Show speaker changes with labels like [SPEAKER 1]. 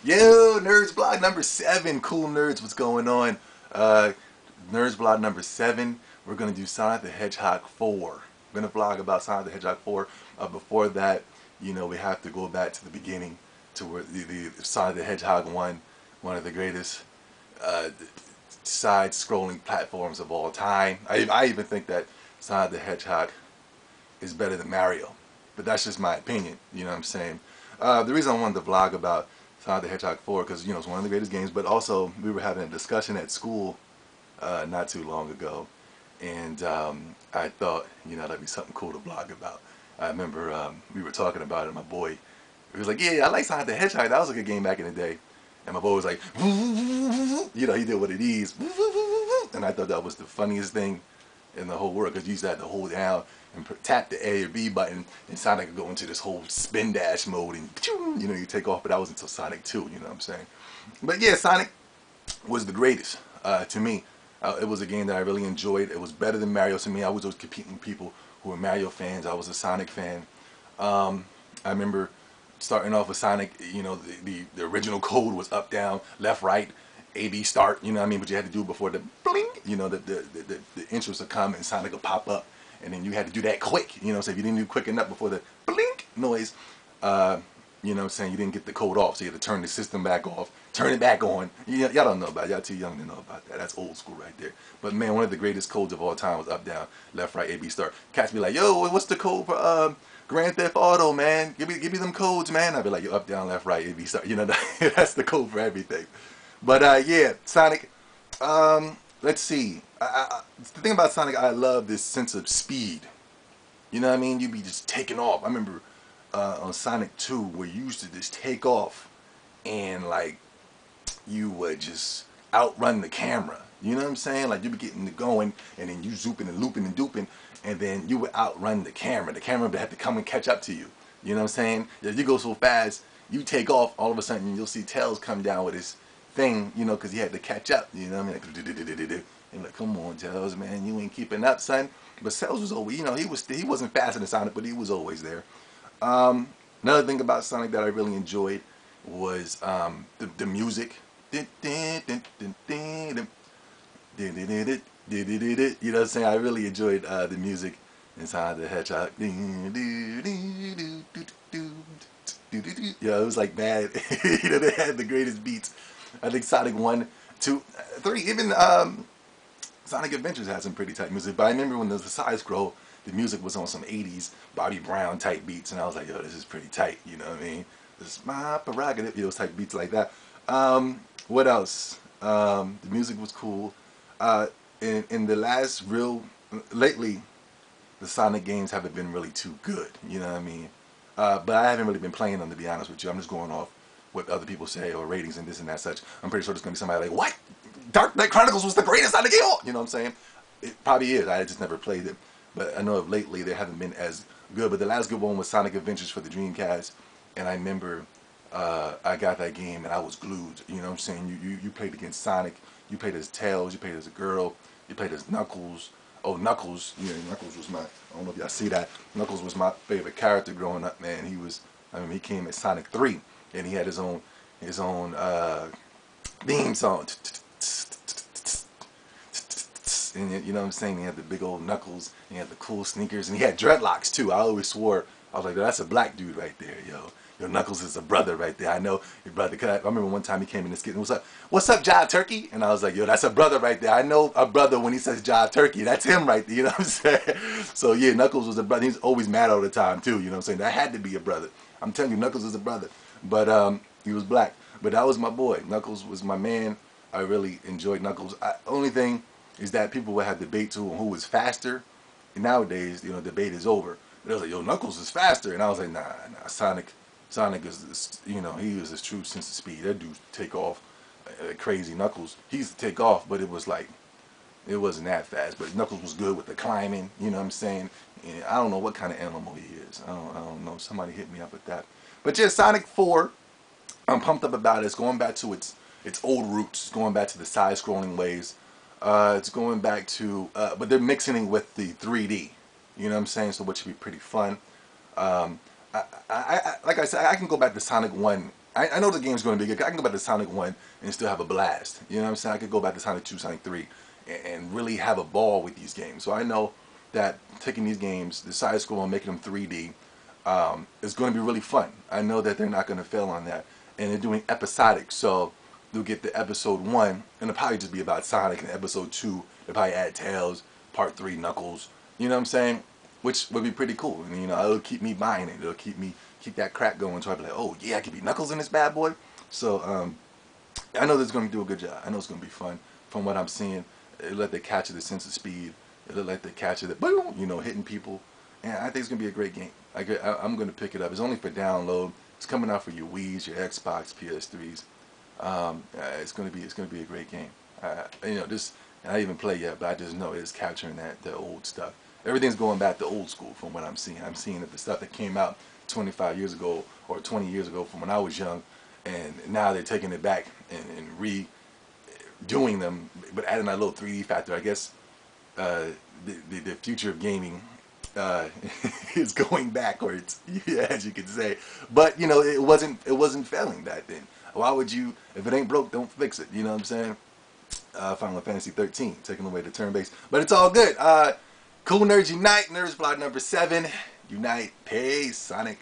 [SPEAKER 1] Yo, Nerds blog number 7. Cool nerds, what's going on? Nerds blog number 7. We're gonna do Sonic the Hedgehog 4. We're gonna vlog about Sonic the Hedgehog 4. Before that, we have to go back to the beginning to where the Sonic the Hedgehog 1, one of the greatest uh, side-scrolling platforms of all time. I even think that Sonic the Hedgehog is better than Mario, but that's just my opinion. You know what I'm saying? The reason I wanted to vlog about Sonic the Hedgehog 4 because it's one of the greatest games, but also we were having a discussion at school not too long ago, and I thought that'd be something cool to vlog about. I remember we were talking about it. My boy, he was like, "Yeah, I like Sonic the Hedgehog. That was a good game back in the day." And my boy was like, he did what it is, and I thought that was the funniest thing in the whole world because you used to have to hold down and tap the A or B button, and Sonic would go into this whole spin dash mode, and you take off. But that was until Sonic 2. You know what I'm saying? But yeah, Sonic was the greatest to me. It was a game that I really enjoyed. It was better than Mario to me. I was always competing with people who were Mario fans. I was a Sonic fan. I remember starting off with Sonic. The original code was up, down, left, right, A, B, start. You know what I mean? But you had to do it before the blink. The intros would come and Sonic would pop up, and then you had to do that quick. So if you didn't do quick enough before the blink noise, what I'm saying, you didn't get the code off, so you had to turn the system back off, turn it back on. Y'all don't know about it. Y'all too young to know about that. That's old school right there. But man, one of the greatest codes of all time was up, down, left, right, A, B, start. Cats be like, "Yo, what's the code for Grand Theft Auto, man? Give me them codes, man." I'd be like, "Yo, up, down, left, right, A, B, start." That's the code for everything. But yeah, Sonic. Let's see. The thing about Sonic, I love this sense of speed. You know what I mean? You be just taking off. I remember on Sonic 2 where you used to just take off and like you would just outrun the camera. You know what I'm saying? Like you be getting it going and then you zooping and looping and duping and then you would outrun the camera. The camera would have to come and catch up to you. You know what I'm saying? If you go so fast, you take off, all of a sudden you'll see Tails come down with his thing, because he had to catch up. You know what I mean? Like, and like, come on, Tails, man, you ain't keeping up, son. But Tails was always, he wasn't faster than Sonic, but he was always there. Another thing about Sonic that I really enjoyed was the music. You know what I'm saying? I really enjoyed the music in Sonic the Hedgehog. It was like bad. They had the greatest beats. I think Sonic 1, 2, 3, even Sonic Adventures had some pretty tight music. But I remember when there was a side scroll, the music was on some 80s Bobby Brown type beats, and I was like, "Yo, this is pretty tight." You know what I mean? This is my prerogative. Those type beats like that. What else? The music was cool. In the last lately, the Sonic games haven't been really too good. You know what I mean? But I haven't really been playing them, to be honest with you. I'm just going off what other people say or ratings and this and that such. I'm pretty sure there's gonna be somebody like, "What? Dark Knight Chronicles was the greatest Sonic game?" You know what I'm saying? It probably is. I just never played it. But I know of lately they haven't been as good. But the last good one was Sonic Adventures for the Dreamcast, and I remember I got that game and I was glued. You know what I'm saying? You played against Sonic, you played as Tails, you played as a girl, you played as Knuckles. Oh, Knuckles! Knuckles was I don't know if y'all see that. Knuckles was my favorite character growing up. Man, he came at Sonic 3, and he had his own theme song. And you know what I'm saying? He had the big old knuckles, and he had the cool sneakers, and he had dreadlocks too. I always swore, I was like, "That's a black dude right there, yo. Your Knuckles is a brother right there. I know your brother." Cause I remember one time he came in the skit and was like, "What's up, Jive Turkey?" And I was like, "Yo, that's a brother right there. I know a brother when he says Jive Turkey. That's him right there." You know what I'm saying? So yeah, Knuckles was a brother. He's always mad all the time too. You know what I'm saying? That had to be a brother. I'm telling you, Knuckles is a brother. But he was black. But that was my boy. Knuckles was my man. I really enjoyed Knuckles. Only thing is that people would have debate too on who was faster. And nowadays, debate is over. They was like, "Yo, Knuckles is faster," and I was like, "Nah, Sonic is, he was his true sense of speed. That dude take off crazy. Knuckles, he used to take off, but it was like, it wasn't that fast. But Knuckles was good with the climbing, you know what I'm saying? And I don't know what kind of animal he is. I don't know. Somebody hit me up with that. But yeah, Sonic 4, I'm pumped up about it. It's going back to its old roots. It's going back to the side-scrolling ways. It's going back to, but they're mixing it with the 3D. You know what I'm saying? So which should be pretty fun. Like I said, I can go back to Sonic 1 I know the game's going to be good. I can go back to Sonic 1 and still have a blast. You know what I'm saying? I could go back to Sonic 2, Sonic 3, and really have a ball with these games. So I know that taking these games, the side scroll and making them 3D, is going to be really fun. I know that they're not going to fail on that. And they're doing episodic, so they'll get the episode 1, and it'll probably just be about Sonic, and episode 2, they'll probably add Tails, part 3, Knuckles. You know what I'm saying? Which would be pretty cool. And, you know, it'll keep me buying it. It'll keep that crack going. So I'll be like, oh yeah, I could be Knuckles in this bad boy. So I know this is going to do a good job. I know it's going to be fun. From what I'm seeing, it let the catch of the sense of speed. It let the catch of the boom, you know, hitting people. And I think it's going to be a great game. I'm going to pick it up. It's only for download. It's coming out for your Wii's, your Xbox, PS3s. It's going to be a great game. You know, this I even play yet, but I just know it's capturing the old stuff. Everything's going back to old school from what I'm seeing. I'm seeing that the stuff that came out 25 years ago or 20 years ago from when I was young, and now they're taking it back and redoing them, but adding that little 3D factor. I guess the future of gaming is going backwards, yeah, as you could say. But you know, it wasn't failing back then. Why would you? If it ain't broke, don't fix it. You know what I'm saying? Final Fantasy 13 taking away the turn base, but it's all good. Cool Nerds Unite, Nerdz Blog number 7. Unite, peace, Sonic.